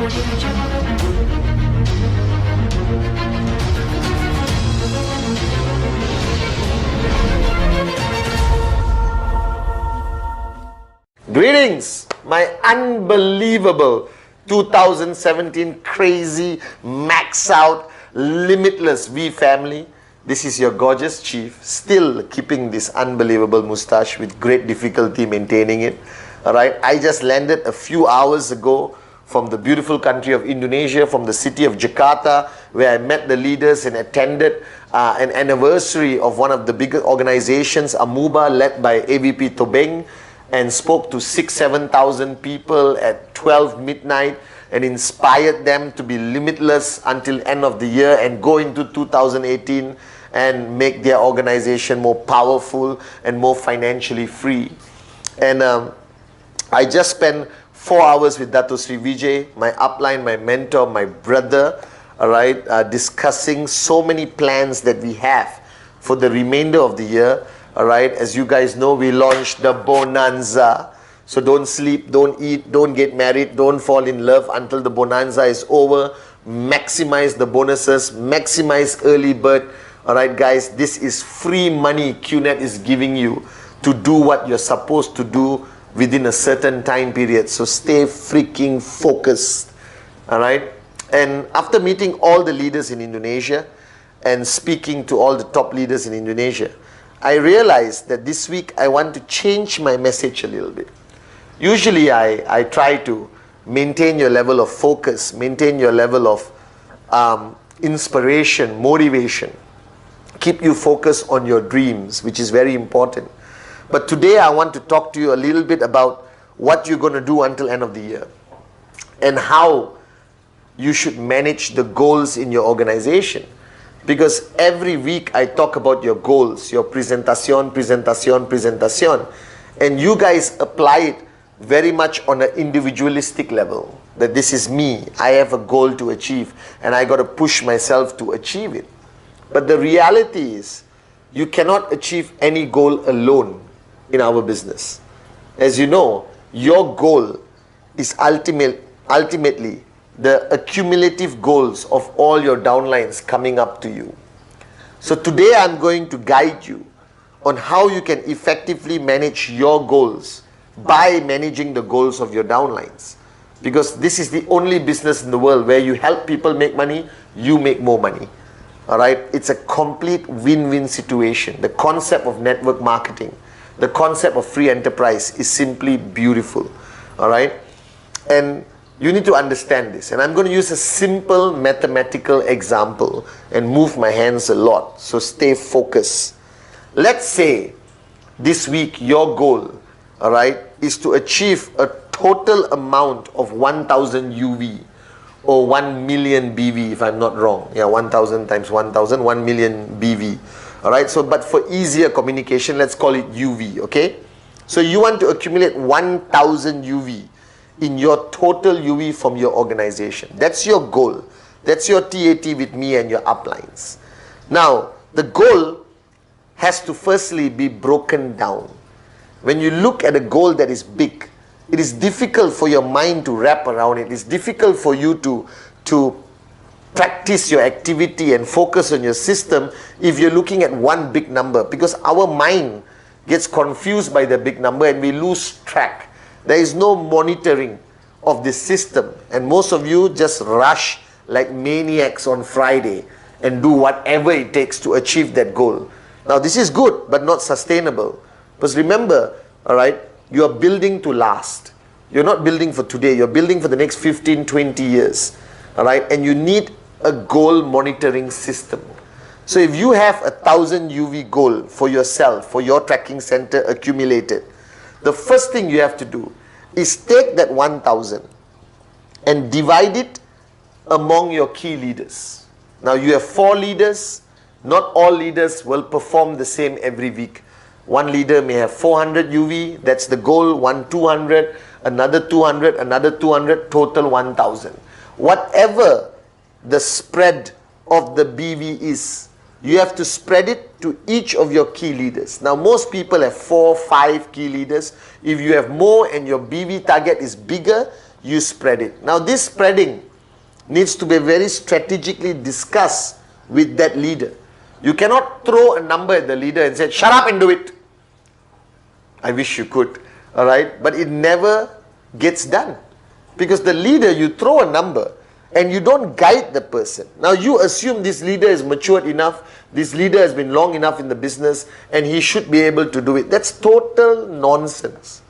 Greetings, my unbelievable 2017 crazy, max out, limitless V family. This is your gorgeous chief, still keeping this unbelievable mustache with great difficulty maintaining it. Alright, I just landed a few hours ago from the beautiful country of Indonesia, from the city of Jakarta, where I met the leaders and attended an anniversary of one of the biggest organizations, Amuba, led by AVP Tobing, and spoke to 6,000-7,000 people at 12 midnight and inspired them to be limitless until end of the year and go into 2018 and make their organization more powerful and more financially free. And I just spent 4 hours with Dato Sri Vijay, my upline, my mentor, my brother, all right, discussing so many plans that we have for the remainder of the year. All right, as you guys know, we launched the Bonanza. So don't sleep, don't eat, don't get married, don't fall in love until the Bonanza is over. Maximize the bonuses, maximize early bird. All right, guys, this is free money QNet is giving you to do what you're supposed to do within a certain time period. So stay freaking focused. All right. And after meeting all the leaders in Indonesia and speaking to all the top leaders in Indonesia, I realized that this week I want to change my message a little bit. Usually I try to maintain your level of focus, maintain your level of inspiration, motivation, keep you focused on your dreams, which is very important. But today I want to talk to you a little bit about what you're going to do until end of the year and how you should manage the goals in your organization. Because every week I talk about your goals, your presentation, and you guys apply it very much on an individualistic level. That this is me, I have a goal to achieve and I got to push myself to achieve it. But the reality is, you cannot achieve any goal alone in our business. As you know, your goal is ultimately the accumulative goals of all your downlines coming up to you. So today I'm going to guide you on how you can effectively manage your goals by managing the goals of your downlines. Because this is the only business in the world where you help people make money, you make more money. Alright, it's a complete win-win situation. The concept of network marketing, the concept of free enterprise is simply beautiful. Alright, and you need to understand this, and I'm going to use a simple mathematical example and move my hands a lot, so stay focused. Let's say this week your goal, all right, is to achieve a total amount of 1,000 UV or 1 million BV, if I'm not wrong. Yeah, 1,000 times 1,000, 1 million BV. All right, so but for easier communication, let's call it UV, okay? So you want to accumulate 1,000 UV in your total UV from your organization. That's your goal. That's your TAT with me and your uplines. Now, the goal has to firstly be broken down. When you look at a goal that is big, it is difficult for your mind to wrap around it. It's difficult for you to practice your activity and focus on your system if you're looking at one big number, because our mind gets confused by the big number and we lose track. There is no monitoring of the system, and most of you just rush like maniacs on Friday and do whatever it takes to achieve that goal. Now this is good but not sustainable, because remember, all right, you are building to last. You're not building for today, you're building for the next 15-20 years. All right, and you need a goal monitoring system. So if you have 1,000 UV goal for yourself, for your tracking center accumulated, the first thing you have to do is take that 1,000 and divide it among your key leaders. Now you have 4 leaders. Not all leaders will perform the same every week. One leader may have 400 UV, that's the goal, one 200, another 200, another 200, total 1,000. Whatever the spread of the BV is, you have to spread it to each of your key leaders. Now most people have 4, 5 key leaders. If you have more and your BV target is bigger, you spread it. Now this spreading needs to be very strategically discussed with that leader. You cannot throw a number at the leader and say, shut up and do it. I wish you could, all right? But it never gets done. Because the leader, you throw a number and you don't guide the person. Now you assume this leader is matured enough, this leader has been long enough in the business and he should be able to do it. That's total nonsense.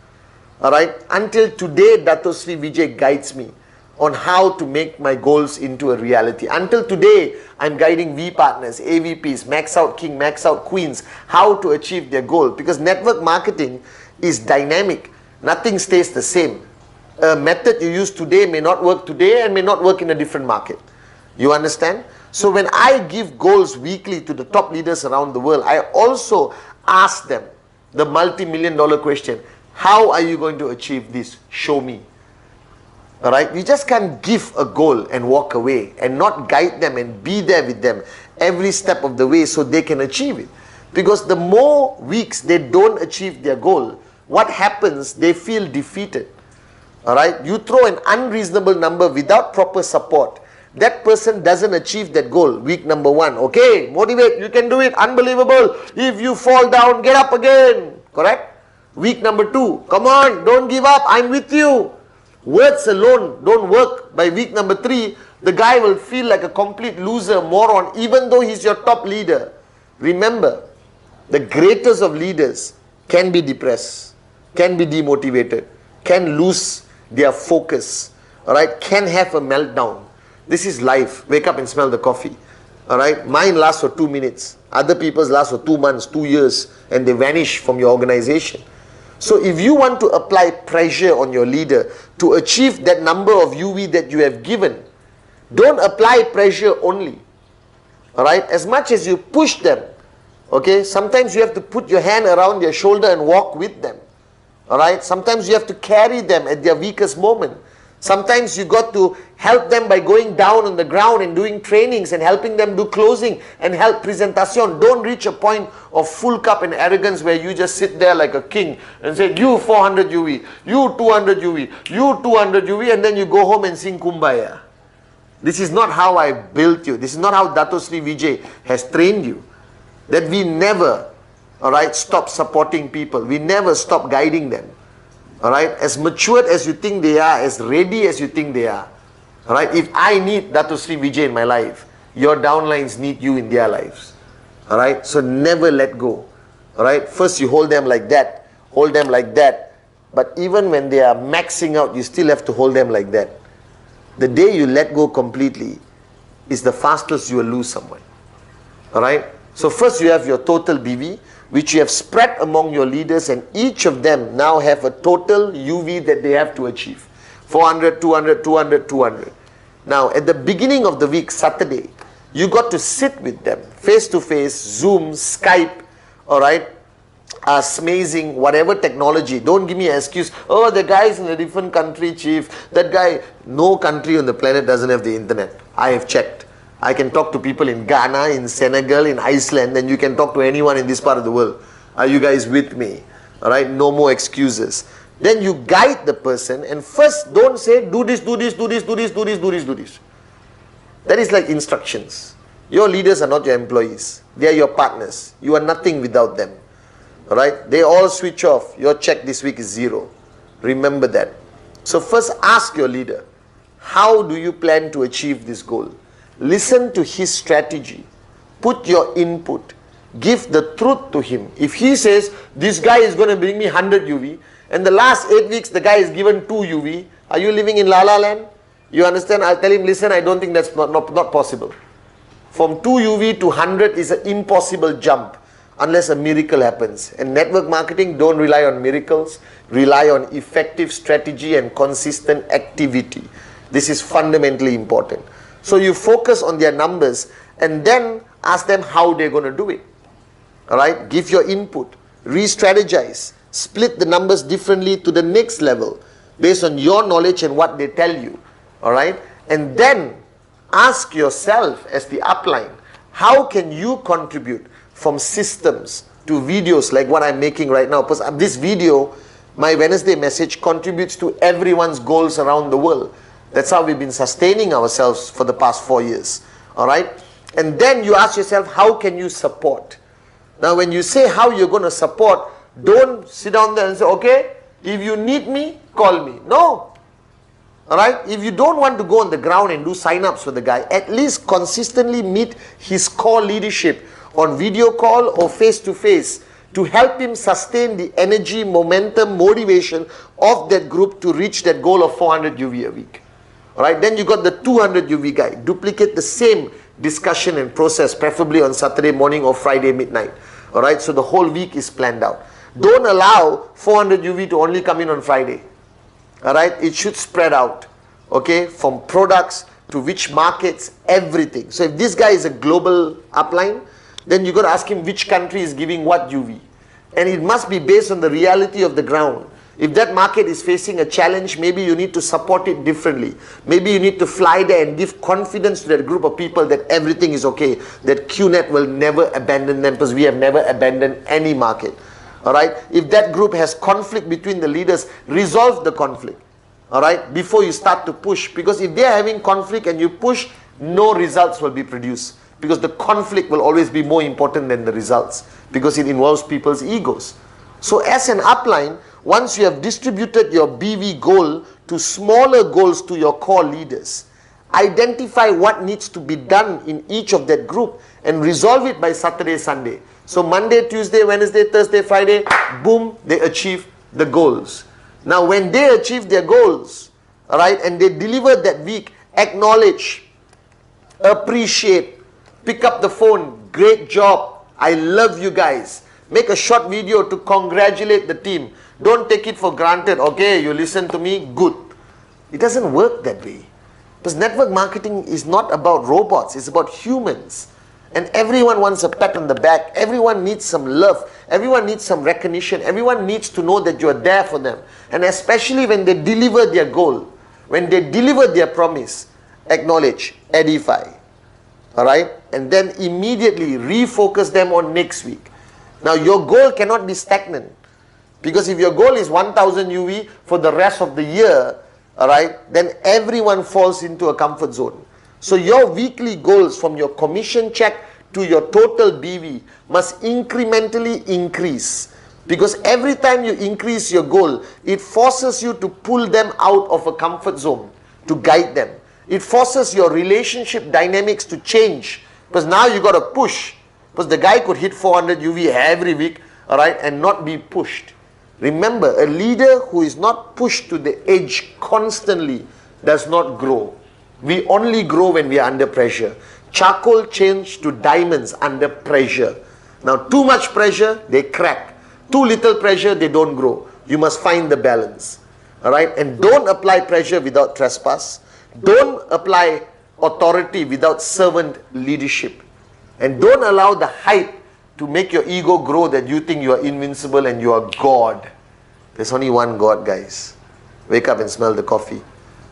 All right? Until today, Dato Sri Vijay guides me on how to make my goals into a reality. Until today, I'm guiding V partners, AVPs, max out king, max out queens, how to achieve their goal. Because network marketing is dynamic. Nothing stays the same. A method you use today may not work today and may not work in a different market. You understand? So when I give goals weekly to the top leaders around the world, I also ask them the multi-million-dollar question. How are you going to achieve this? Show me. Alright, you just can't give a goal and walk away and not guide them and be there with them every step of the way so they can achieve it. Because the more weeks they don't achieve their goal, what happens? They feel defeated. Alright, you throw an unreasonable number without proper support. That person doesn't achieve that goal. Week number 1, okay, motivate, you can do it, unbelievable. If you fall down, get up again. Correct? Week number 2, come on, don't give up, I'm with you. Words alone don't work. By week number 3, the guy will feel like a complete loser, moron, even though he's your top leader. Remember, the greatest of leaders can be depressed, can be demotivated, can lose their focus, alright, can have a meltdown. This is life. Wake up and smell the coffee. Alright, mine lasts for 2 minutes. Other people's last for 2 months, 2 years, and they vanish from your organization. So if you want to apply pressure on your leader to achieve that number of UV that you have given, don't apply pressure only. Alright, as much as you push them, okay, sometimes you have to put your hand around their shoulder and walk with them. Alright, sometimes you have to carry them at their weakest moment. Sometimes you got to help them by going down on the ground and doing trainings and helping them do closing and help presentation. Don't reach a point of full cup and arrogance where you just sit there like a king and say, you 400 UV, you 200 UV, you 200 UV, and then you go home and sing Kumbaya. This is not how I built you. This is not how Dato Sri Vijay has trained you. That we never, alright, stop supporting people. We never stop guiding them. Alright, as matured as you think they are, as ready as you think they are. Alright, if I need Dato Sri Vijay in my life, your downlines need you in their lives. Alright, so never let go. Alright, first you hold them like that, hold them like that. But even when they are maxing out, you still have to hold them like that. The day you let go completely is the fastest you will lose someone. Alright, so first you have your total BV, which you have spread among your leaders, and each of them now have a total UV that they have to achieve. 400, 200, 200, 200. Now, at the beginning of the week, Saturday, you got to sit with them, face to face, Zoom, Skype, alright, smazing, whatever technology. Don't give me an excuse, oh, the guy is in a different country, chief. That guy, no country on the planet doesn't have the internet. I have checked. I can talk to people in Ghana, in Senegal, in Iceland, and you can talk to anyone in this part of the world. Are you guys with me? Alright, no more excuses. Then you guide the person, and first don't say, do this, do this, do this, do this, do this, do this, do this. That is like instructions. Your leaders are not your employees. They are your partners. You are nothing without them. Alright, they all switch off. Your check this week is 0. Remember that. So first ask your leader, how do you plan to achieve this goal? Listen to his strategy. Put your input. Give the truth to him. If he says, this guy is going to bring me 100 UV, and the last 8 weeks the guy is given 2 UV, are you living in La La Land? You understand? I'll tell him, listen, I don't think that's not possible. From 2 UV to 100 is an impossible jump unless a miracle happens. And network marketing, don't rely on miracles. Rely on effective strategy and consistent activity. This is fundamentally important. So you focus on their numbers and then ask them how they're going to do it. Alright? Give your input. Re-strategize. Split the numbers differently to the next level based on your knowledge and what they tell you. Alright? And then ask yourself as the upline, how can you contribute from systems to videos like what I'm making right now? Because this video My Wednesday message contributes to everyone's goals around the world. That's how we've been sustaining ourselves for the past 4 years. All right? And then you ask yourself, how can you support? Now, when you say how you're going to support, don't sit down there and say, okay, if you need me, call me. No. All right? If you don't want to go on the ground and do sign-ups for the guy, at least consistently meet his core leadership on video call or face-to-face to help him sustain the energy, momentum, motivation of that group to reach that goal of 400 UV a week. All right? Then you got the 200 UV guy. Duplicate the same discussion and process, preferably on Saturday morning or Friday midnight. All right? So the whole week is planned out. Don't allow 400 UV to only come in on Friday. All right? It should spread out. Okay? From products to which markets, everything. So if this guy is a global upline, then you got to ask him which country is giving what UV. And it must be based on the reality of the ground. If that market is facing a challenge, maybe you need to support it differently. Maybe you need to fly there and give confidence to that group of people that everything is okay, that QNet will never abandon them, because we have never abandoned any market. All right? If that group has conflict between the leaders, resolve the conflict. All right? Before you start to push. Because if they are having conflict and you push, no results will be produced. Because the conflict will always be more important than the results. Because it involves people's egos. So as an upline, once you have distributed your BV goal to smaller goals to your core leaders, identify what needs to be done in each of that group and resolve it by Saturday, Sunday. So Monday, Tuesday, Wednesday, Thursday, Friday, boom, they achieve the goals. Now when they achieve their goals, all right, and they deliver that week, acknowledge, appreciate, pick up the phone, great job, I love you guys. Make a short video to congratulate the team. Don't take it for granted. Okay, you listen to me, good. It doesn't work that way. Because network marketing is not about robots. It's about humans. And everyone wants a pat on the back. Everyone needs some love. Everyone needs some recognition. Everyone needs to know that you're there for them. And especially when they deliver their goal, when they deliver their promise, acknowledge, edify. All right? And then immediately refocus them on next week. Now, your goal cannot be stagnant. Because if your goal is 1000 UV for the rest of the year, all right, then everyone falls into a comfort zone. So your weekly goals from your commission check to your total BV must incrementally increase. Because every time you increase your goal, it forces you to pull them out of a comfort zone to guide them. It forces your relationship dynamics to change. Because now you got to push. Because the guy could hit 400 UV every week, all right, and not be pushed. Remember, a leader who is not pushed to the edge constantly does not grow. We only grow when we are under pressure. Charcoal changed to diamonds under pressure. Now, too much pressure, they crack. Too little pressure, they don't grow. You must find the balance. All right? And don't apply pressure without trespass. Don't apply authority without servant leadership. And don't allow the hype to make your ego grow that you think you are invincible and you are God. There's only one God, guys. Wake up and smell the coffee.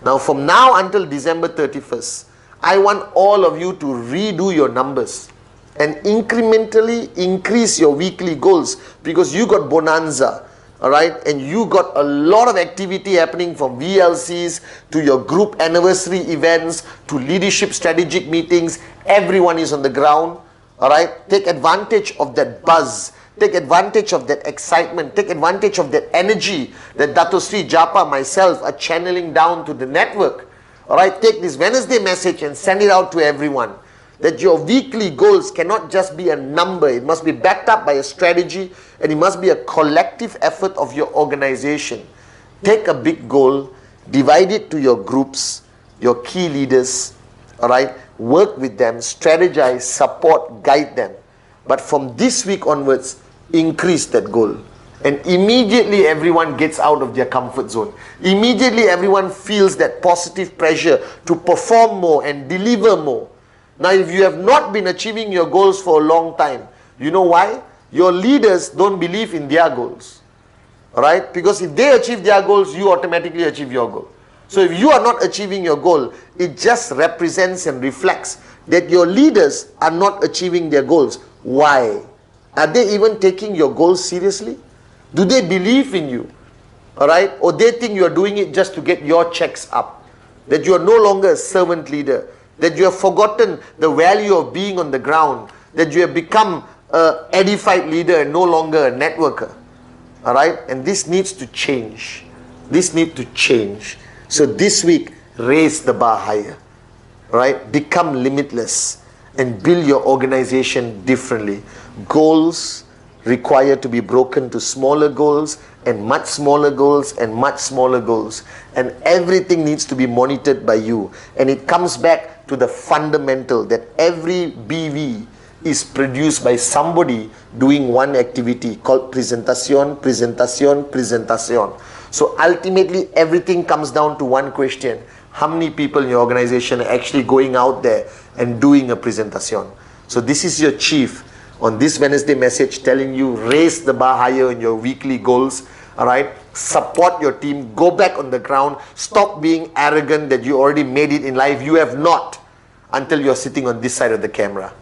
Now, from now until December 31st, I want all of you to redo your numbers and incrementally increase your weekly goals, because you got bonanza, all right? And you got a lot of activity happening, from VLCs to your group anniversary events to leadership strategic meetings. Everyone is on the ground. All right, take advantage of that buzz. Take advantage of that excitement. Take advantage of that energy that Dato Sri, Japa, myself are channeling down to the network. All right, take this Wednesday message and send it out to everyone. That your weekly goals cannot just be a number. It must be backed up by a strategy, and it must be a collective effort of your organization. Take a big goal, divide it to your groups, your key leaders, all right? Work with them, strategize, support, guide them. But from this week onwards, increase that goal. And immediately everyone gets out of their comfort zone. Immediately everyone feels that positive pressure to perform more and deliver more. Now, if you have not been achieving your goals for a long time, you know why? Your leaders don't believe in their goals. All right? Because if they achieve their goals, you automatically achieve your goal. So if you are not achieving your goal, it just represents and reflects that your leaders are not achieving their goals. Why? Are they even taking your goals seriously? Do they believe in you? All right? Or they think you are doing it just to get your checks up. That you are no longer a servant leader. That you have forgotten the value of being on the ground. That you have become an edified leader and no longer a networker. All right? And this needs to change. This needs to change. So this week, raise the bar higher. All right? Become limitless and build your organization differently. Goals require to be broken to smaller goals and much smaller goals and much smaller goals. And everything needs to be monitored by you. And it comes back to the fundamental that every BV is produced by somebody doing one activity called presentation, presentation, presentation. So ultimately everything comes down to one question. How many people in your organization are actually going out there and doing a presentation? So this is your chief on this Wednesday message telling you raise the bar higher in your weekly goals. All right, support your team, go back on the ground, stop being arrogant that you already made it in life. You have not until you're sitting on this side of the camera.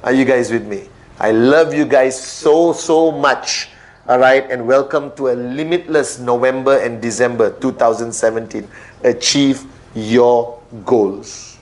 Are you guys with me? I love you guys so much. All right, and welcome to a limitless November and December 2017. Achieve your goals.